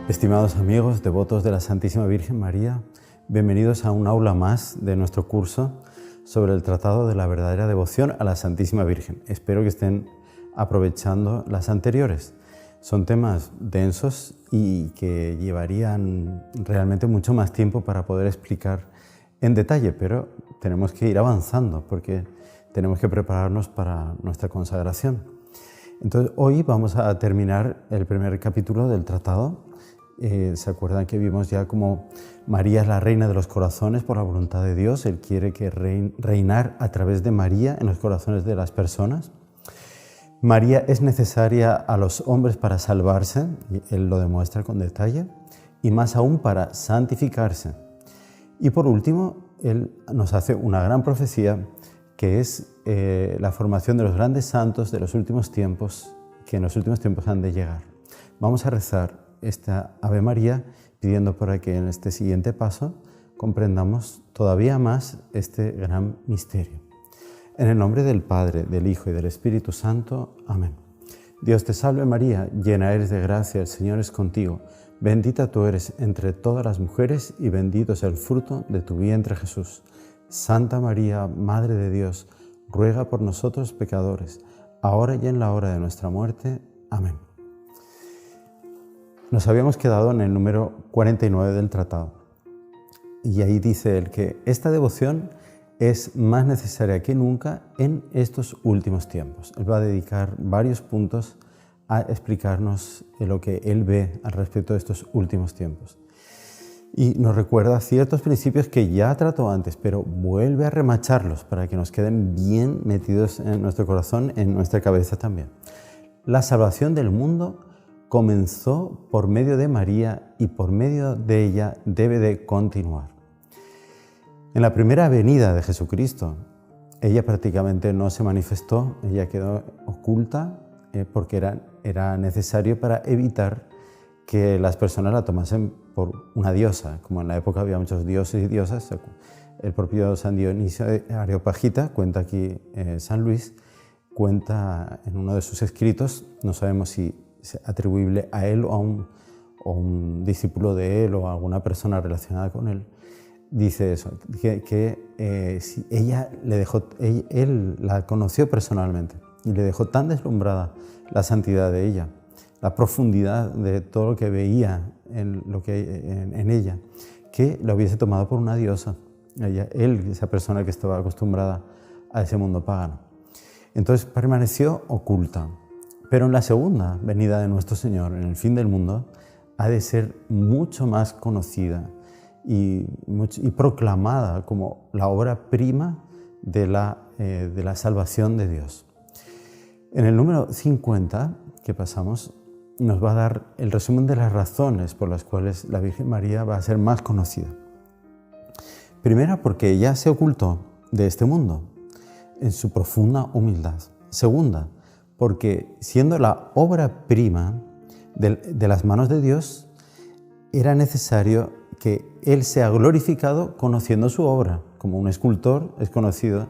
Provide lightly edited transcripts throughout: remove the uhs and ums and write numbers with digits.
Estimados amigos, devotos de la Santísima Virgen María, bienvenidos a un aula más de nuestro curso sobre el Tratado de la verdadera devoción a la Santísima Virgen. Espero que estén aprovechando las anteriores. Son temas densos y que llevarían realmente mucho más tiempo para poder explicar en detalle, pero tenemos que ir avanzando porque tenemos que prepararnos para nuestra consagración. Entonces, hoy vamos a terminar el primer capítulo del tratado. ¿Se acuerdan que vimos ya como María es la reina de los corazones por la voluntad de Dios? Él quiere que reinar a través de María en los corazones de las personas. María es necesaria a los hombres para salvarse, y Él lo demuestra con detalle, y más aún para santificarse. Y por último, Él nos hace una gran profecía que es la formación de los grandes santos de los últimos tiempos, que en los últimos tiempos han de llegar. Vamos a rezar esta Ave María, pidiendo para que en este siguiente paso comprendamos todavía más este gran misterio. En el nombre del Padre, del Hijo y del Espíritu Santo. Amén. Dios te salve María, llena eres de gracia, el Señor es contigo. Bendita tú eres entre todas las mujeres y bendito es el fruto de tu vientre Jesús. Santa María, Madre de Dios, ruega por nosotros pecadores, ahora y en la hora de nuestra muerte. Amén. Nos habíamos quedado en el número 49 del tratado y ahí dice él que esta devoción es más necesaria que nunca en estos últimos tiempos. Él va a dedicar varios puntos a explicarnos lo que él ve al respecto de estos últimos tiempos. Y nos recuerda ciertos principios que ya trató antes, pero vuelve a remacharlos para que nos queden bien metidos en nuestro corazón, en nuestra cabeza también. La salvación del mundo comenzó por medio de María y por medio de ella debe de continuar. En la primera venida de Jesucristo, ella prácticamente no se manifestó, ella quedó oculta porque era necesario para evitar que las personas la tomasen por una diosa. Como en la época había muchos dioses y diosas, el propio San Dionisio de Areopagita, cuenta aquí San Luis, cuenta en uno de sus escritos, no sabemos si es atribuible a él o a un discípulo de él o a alguna persona relacionada con él, dice eso, que si ella le dejó, él la conoció personalmente y le dejó tan deslumbrada la santidad de ella, la profundidad de todo lo que veía en ella, que la hubiese tomado por una diosa, esa persona que estaba acostumbrada a ese mundo pagano. Entonces permaneció oculta. Pero en la segunda venida de nuestro Señor, en el fin del mundo, ha de ser mucho más conocida y proclamada como la obra prima de la salvación de Dios. En el número 50 que pasamos, nos va a dar el resumen de las razones por las cuales la Virgen María va a ser más conocida. Primera, porque ella se ocultó de este mundo en su profunda humildad. Segunda, porque siendo la obra prima de las manos de Dios, era necesario que Él sea glorificado conociendo su obra. Como un escultor es conocido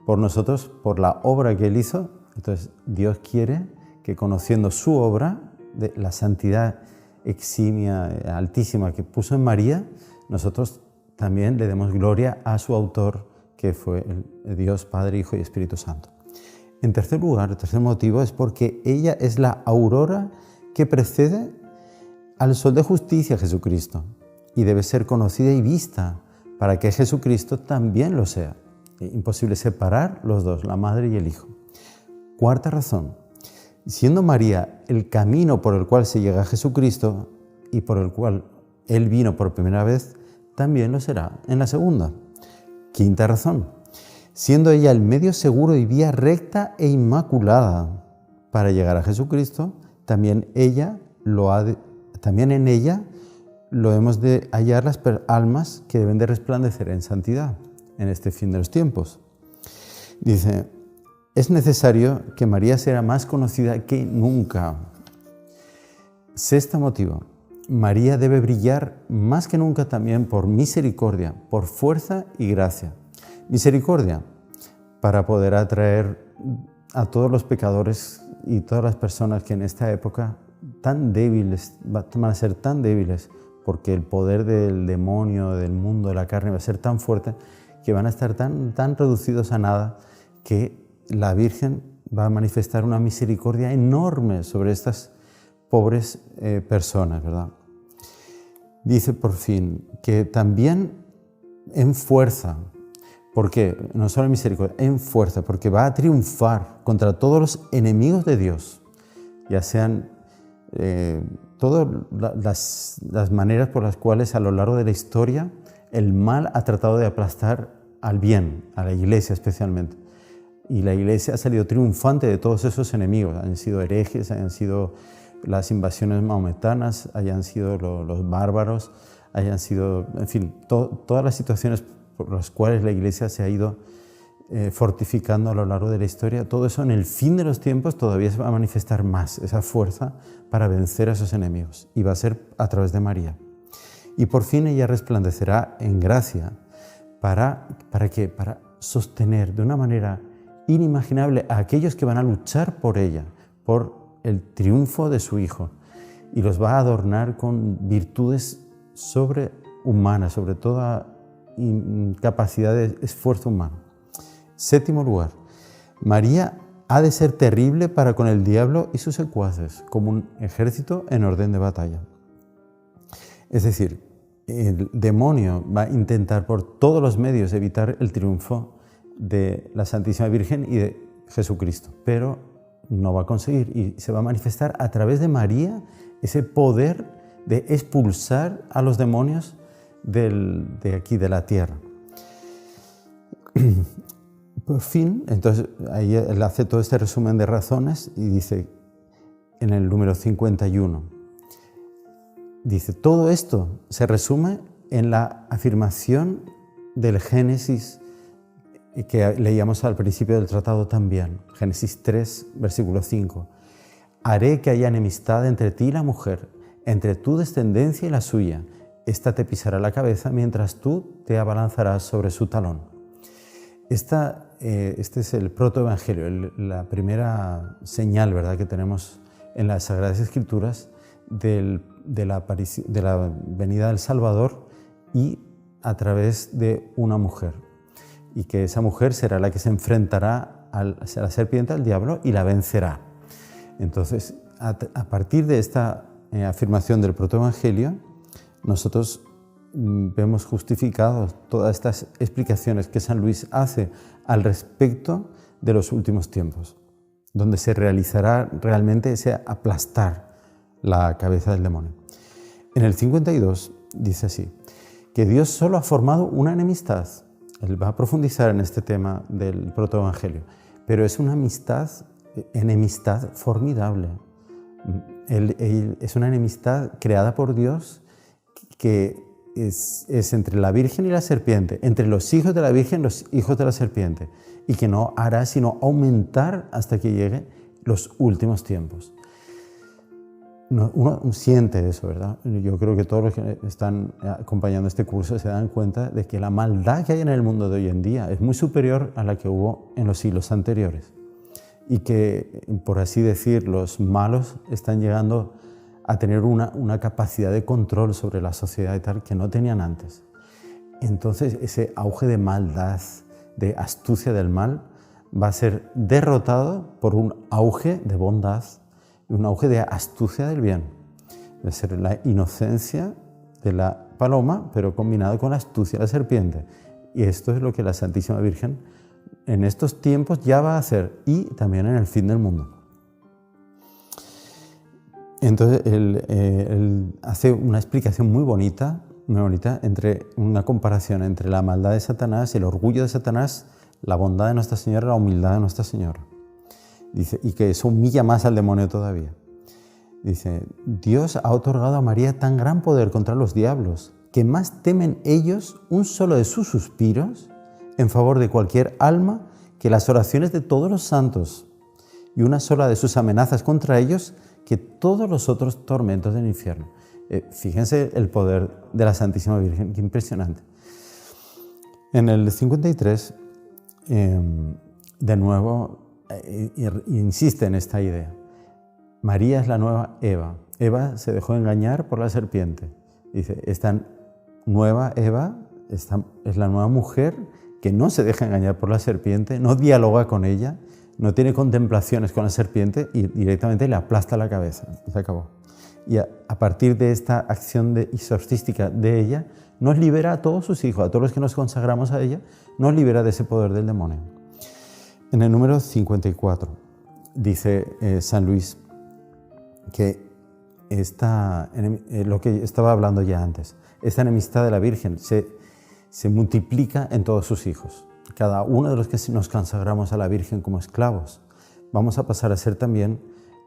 por nosotros por la obra que Él hizo, entonces Dios quiere que conociendo su obra, de la santidad eximia, altísima que puso en María, nosotros también le demos gloria a su autor, que fue el Dios Padre, Hijo y Espíritu Santo. En tercer lugar, el tercer motivo es porque ella es la aurora que precede al sol de justicia, Jesucristo, y debe ser conocida y vista para que Jesucristo también lo sea. Imposible separar los dos, la madre y el hijo. Cuarta razón, siendo María el camino por el cual se llega a Jesucristo y por el cual Él vino por primera vez, también lo será en la segunda. Quinta razón, siendo ella el medio seguro y vía recta e inmaculada para llegar a Jesucristo, también en ella lo hemos de hallar las almas que deben de resplandecer en santidad en este fin de los tiempos. Dice, es necesario que María sea más conocida que nunca. Sexto motivo, María debe brillar más que nunca también por misericordia, por fuerza y gracia. Misericordia para poder atraer a todos los pecadores y todas las personas que en esta época tan débiles, van a ser tan débiles, porque el poder del demonio, del mundo, de la carne va a ser tan fuerte que van a estar tan reducidos a nada que la Virgen va a manifestar una misericordia enorme sobre estas pobres personas, ¿verdad? Dice por fin que también en fuerza, porque no solo en misericordia, en fuerza, porque va a triunfar contra todos los enemigos de Dios, ya sean todas las maneras por las cuales a lo largo de la historia el mal ha tratado de aplastar al bien, a la Iglesia especialmente. Y la Iglesia ha salido triunfante de todos esos enemigos, hayan sido herejes, hayan sido las invasiones mahometanas, hayan sido los bárbaros, hayan sido, en fin, todas las situaciones por las cuales la Iglesia se ha ido fortificando a lo largo de la historia. Todo eso en el fin de los tiempos todavía se va a manifestar más, esa fuerza para vencer a esos enemigos, y va a ser a través de María. Y por fin ella resplandecerá en gracia. ¿Para qué? Para sostener de una manera inimaginable a aquellos que van a luchar por ella, por el triunfo de su Hijo, y los va a adornar con virtudes sobrehumanas, sobre toda capacidad de esfuerzo humano. Séptimo lugar, María ha de ser terrible para con el diablo y sus secuaces, como un ejército en orden de batalla. Es decir, el demonio va a intentar por todos los medios evitar el triunfo de la Santísima Virgen y de Jesucristo, pero no va a conseguir, y se va a manifestar a través de María ese poder de expulsar a los demonios de aquí, de la tierra. Por fin, entonces ahí él hace todo este resumen de razones y dice en el número 51, dice, todo esto se resume en la afirmación del Génesis que leíamos al principio del tratado también, Génesis 3, versículo 5. Haré que haya enemistad entre ti y la mujer, entre tu descendencia y la suya. Esta te pisará la cabeza mientras tú te abalanzarás sobre su talón. Este es el protoevangelio, la primera señal, ¿verdad?, que tenemos en las Sagradas Escrituras de la venida del Salvador, y a través de una mujer. Y que esa mujer será la que se enfrentará a la serpiente, al diablo, y la vencerá. Entonces, a partir de esta afirmación del protoevangelio, nosotros vemos justificadas todas estas explicaciones que San Luis hace al respecto de los últimos tiempos, donde se realizará realmente ese aplastar la cabeza del demonio. En el 52 dice así, que Dios solo ha formado una enemistad. Él va a profundizar en este tema del protoevangelio, pero es una enemistad formidable. Es una enemistad creada por Dios que es entre la Virgen y la serpiente, entre los hijos de la Virgen y los hijos de la serpiente, y que no hará sino aumentar hasta que llegue los últimos tiempos. Uno siente eso, ¿verdad? Yo creo que todos los que están acompañando este curso se dan cuenta de que la maldad que hay en el mundo de hoy en día es muy superior a la que hubo en los siglos anteriores, y que, por así decir, los malos están llegando a tener una capacidad de control sobre la sociedad y tal que no tenían antes. Entonces ese auge de maldad, de astucia del mal, va a ser derrotado por un auge de bondad, un auge de astucia del bien. Va a ser la inocencia de la paloma, pero combinado con la astucia de la serpiente. Y esto es lo que la Santísima Virgen en estos tiempos ya va a hacer, y también en el fin del mundo. Entonces él hace una explicación muy bonita, entre una comparación entre la maldad de Satanás, el orgullo de Satanás, la bondad de Nuestra Señora, la humildad de Nuestra Señora. Dice, y que eso humilla más al demonio todavía. Dice, Dios ha otorgado a María tan gran poder contra los diablos, que más temen ellos un solo de sus suspiros en favor de cualquier alma que las oraciones de todos los santos, y una sola de sus amenazas contra ellos que todos los otros tormentos del infierno. Fíjense el poder de la Santísima Virgen, qué impresionante. En el 53, de nuevo, insiste en esta idea. María es la nueva Eva. Eva se dejó engañar por la serpiente. Dice, esta nueva Eva es la nueva mujer que no se deja engañar por la serpiente, no dialoga con ella, no tiene contemplaciones con la serpiente y directamente le aplasta la cabeza. Se acabó. Y a partir de esta acción exorcística de ella, nos libera a todos sus hijos, a todos los que nos consagramos a ella, nos libera de ese poder del demonio. En el número 54 dice San Luis que lo que estaba hablando ya antes, esta enemistad de la Virgen se multiplica en todos sus hijos. Cada uno de los que nos consagramos a la Virgen como esclavos, vamos a pasar a ser también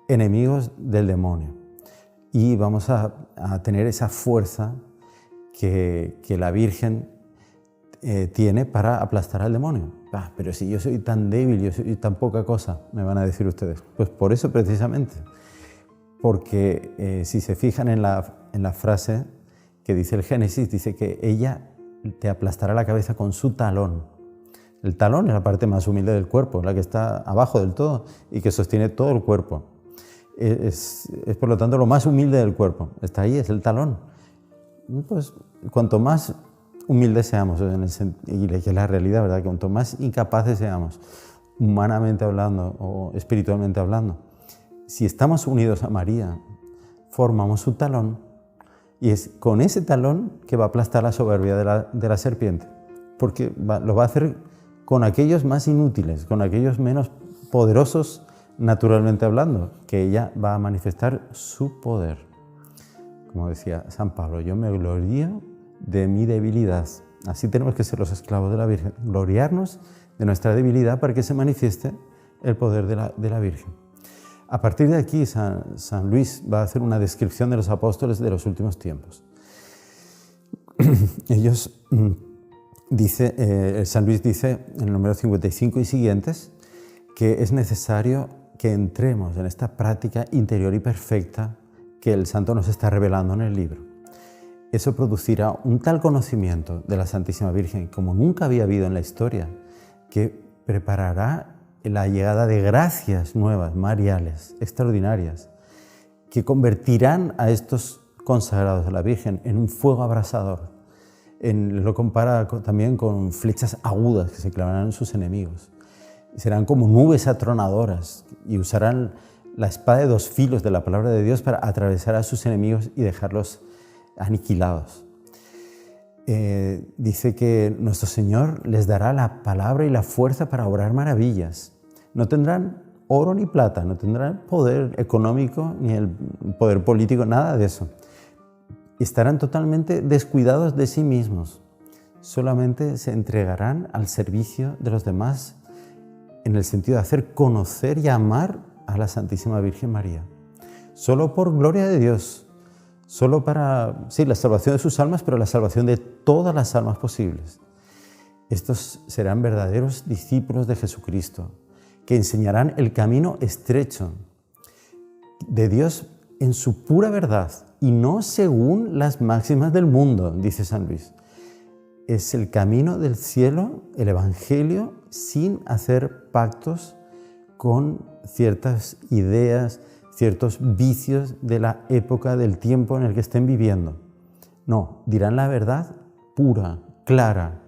enemigos del demonio. Y vamos a tener esa fuerza que la Virgen tiene para aplastar al demonio. Pero si yo soy tan débil, yo soy tan poca cosa, me van a decir ustedes. Pues por eso precisamente. Porque si se fijan en la frase que dice el Génesis, dice que ella te aplastará la cabeza con su talón. El talón es la parte más humilde del cuerpo, la que está abajo del todo y que sostiene todo el cuerpo. Es por lo tanto lo más humilde del cuerpo. Está ahí, es el talón. Pues cuanto más humildes seamos, y que es la realidad, ¿verdad? Que cuanto más incapaces seamos, humanamente hablando o espiritualmente hablando, si estamos unidos a María, formamos su talón y es con ese talón que va a aplastar la soberbia de la serpiente, porque lo va a hacer con aquellos más inútiles, con aquellos menos poderosos naturalmente hablando, que ella va a manifestar su poder. Como decía San Pablo, yo me glorío de mi debilidad. Así tenemos que ser los esclavos de la Virgen, gloriarnos de nuestra debilidad para que se manifieste el poder de la Virgen. A partir de aquí, San Luis va a hacer una descripción de los apóstoles de los últimos tiempos. San Luis dice, en el número 55 y siguientes, que es necesario que entremos en esta práctica interior y perfecta que el santo nos está revelando en el libro. Eso producirá un tal conocimiento de la Santísima Virgen como nunca había habido en la historia, que preparará la llegada de gracias nuevas, mariales, extraordinarias, que convertirán a estos consagrados a la Virgen en un fuego abrasador. Lo compara también con flechas agudas que se clavarán en sus enemigos. Serán como nubes atronadoras y usarán la espada de dos filos de la palabra de Dios para atravesar a sus enemigos y dejarlos aniquilados. Dice que nuestro Señor les dará la palabra y la fuerza para obrar maravillas. No tendrán oro ni plata, no tendrán poder económico ni el poder político, nada de eso. Estarán totalmente descuidados de sí mismos. Solamente se entregarán al servicio de los demás en el sentido de hacer conocer y amar a la Santísima Virgen María. Solo por gloria de Dios, solo para, sí, la salvación de sus almas, pero la salvación de todas las almas posibles. Estos serán verdaderos discípulos de Jesucristo, que enseñarán el camino estrecho de Dios en su pura verdad y no según las máximas del mundo, dice San Luis. Es el camino del cielo, el Evangelio, sin hacer pactos con ciertas ideas, ciertos vicios de la época, del tiempo en el que estén viviendo. No, dirán la verdad pura, clara.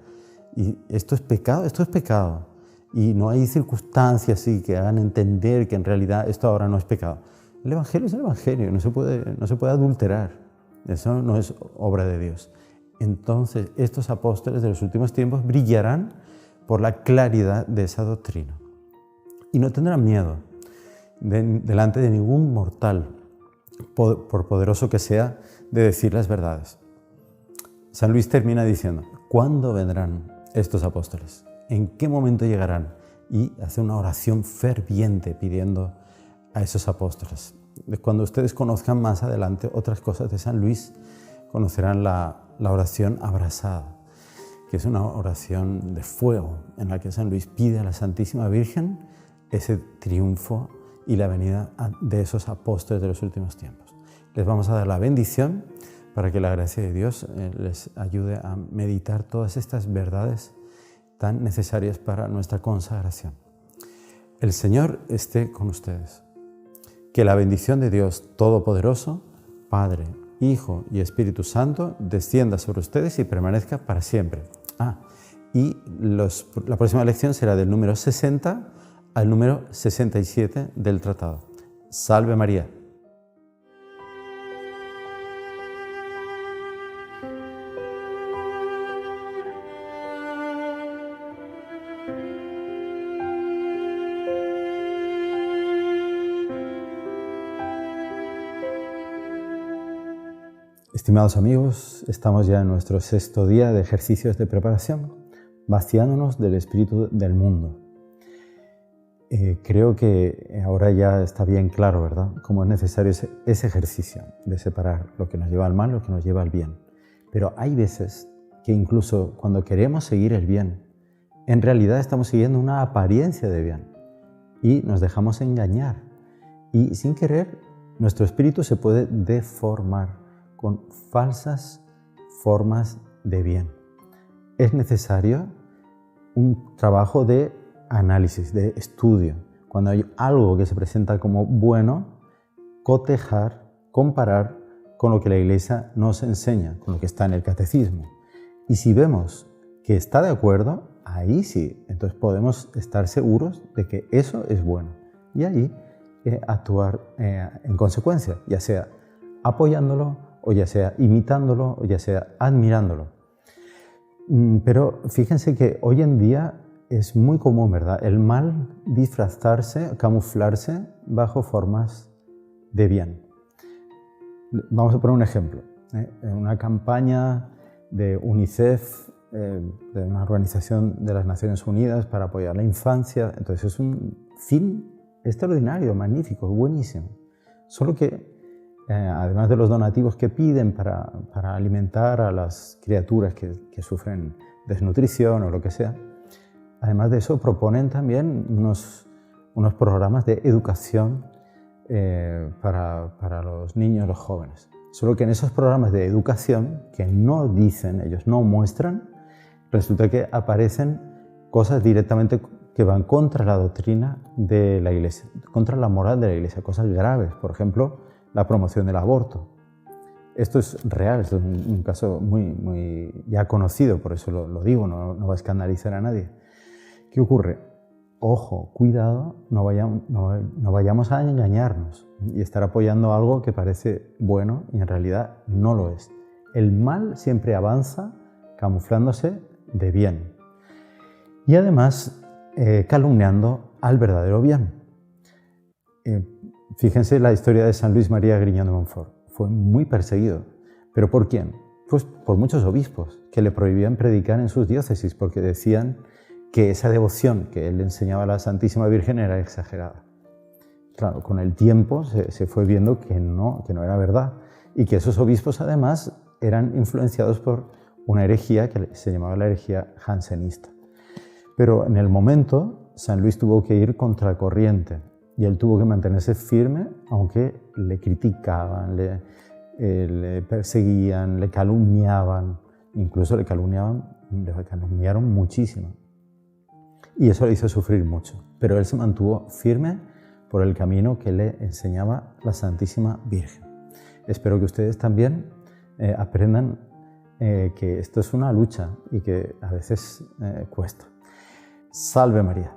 Y esto es pecado. Y no hay circunstancias así que hagan entender que en realidad esto ahora no es pecado. El Evangelio es el Evangelio, no se puede adulterar. Eso no es obra de Dios. Entonces, estos apóstoles de los últimos tiempos brillarán por la claridad de esa doctrina. Y no tendrán miedo delante de ningún mortal, por poderoso que sea, de decir las verdades. San Luis termina diciendo, ¿cuándo vendrán estos apóstoles? ¿En qué momento llegarán? Y hace una oración ferviente pidiendo a esos apóstoles. Cuando ustedes conozcan más adelante otras cosas de San Luis, conocerán la oración abrazada, que es una oración de fuego en la que San Luis pide a la Santísima Virgen ese triunfo y la venida de esos apóstoles de los últimos tiempos. les vamos a dar la bendición para que la gracia de Dios les ayude a meditar todas estas verdades tan necesarias para nuestra consagración. El Señor esté con ustedes. Que la bendición de Dios Todopoderoso, Padre, Hijo y Espíritu Santo, descienda sobre ustedes y permanezca para siempre. La próxima lección será del número 60 al número 67 del tratado. Salve María. Estimados amigos, estamos ya en nuestro 6º día de ejercicios de preparación, vaciándonos del espíritu del mundo. Creo que ahora ya está bien claro, ¿verdad?, cómo es necesario ese ejercicio de separar lo que nos lleva al mal y lo que nos lleva al bien. Pero hay veces que incluso cuando queremos seguir el bien, en realidad estamos siguiendo una apariencia de bien y nos dejamos engañar. Y sin querer, nuestro espíritu se puede deformar con falsas formas de bien. Es necesario un trabajo de análisis, de estudio. Cuando hay algo que se presenta como bueno, cotejar, comparar con lo que la Iglesia nos enseña, con lo que está en el catecismo. Y si vemos que está de acuerdo, ahí sí, entonces podemos estar seguros de que eso es bueno. Y ahí actuar en consecuencia, ya sea apoyándolo, o ya sea imitándolo, o ya sea admirándolo. Pero fíjense que hoy en día es muy común, ¿verdad?, el mal disfrazarse, camuflarse bajo formas de bien. Vamos a poner un ejemplo. En una campaña de UNICEF, de una organización de las Naciones Unidas para apoyar la infancia, entonces es un fin extraordinario, magnífico, buenísimo. Solo que además de los donativos que piden para alimentar a las criaturas que sufren desnutrición o lo que sea, además de eso proponen también unos programas de educación para los niños y los jóvenes. Solo que en esos programas de educación, que no dicen, ellos no muestran, resulta que aparecen cosas directamente que van contra la doctrina de la Iglesia, contra la moral de la Iglesia, cosas graves. Por ejemplo, la promoción del aborto. Esto es real, esto es un caso muy ya conocido, por eso lo digo, no va a escandalizar a nadie. ¿Qué ocurre? Ojo, cuidado, no vayamos a engañarnos y estar apoyando algo que parece bueno y en realidad no lo es. El mal siempre avanza camuflándose de bien y además calumniando al verdadero bien. Fíjense la historia de San Luis María Griñón de Montfort. Fue muy perseguido. ¿Pero por quién? Pues por muchos obispos que le prohibían predicar en sus diócesis porque decían que esa devoción que él enseñaba a la Santísima Virgen era exagerada. Claro, con el tiempo se fue viendo que no era verdad y que esos obispos además eran influenciados por una herejía que se llamaba la herejía jansenista. Pero en el momento San Luis tuvo que ir contracorriente. Y él tuvo que mantenerse firme, aunque le criticaban, le perseguían, le calumniaban, incluso le calumniaron muchísimo. Y eso le hizo sufrir mucho. Pero él se mantuvo firme por el camino que le enseñaba la Santísima Virgen. Espero que ustedes también aprendan que esto es una lucha y que a veces cuesta. Salve María.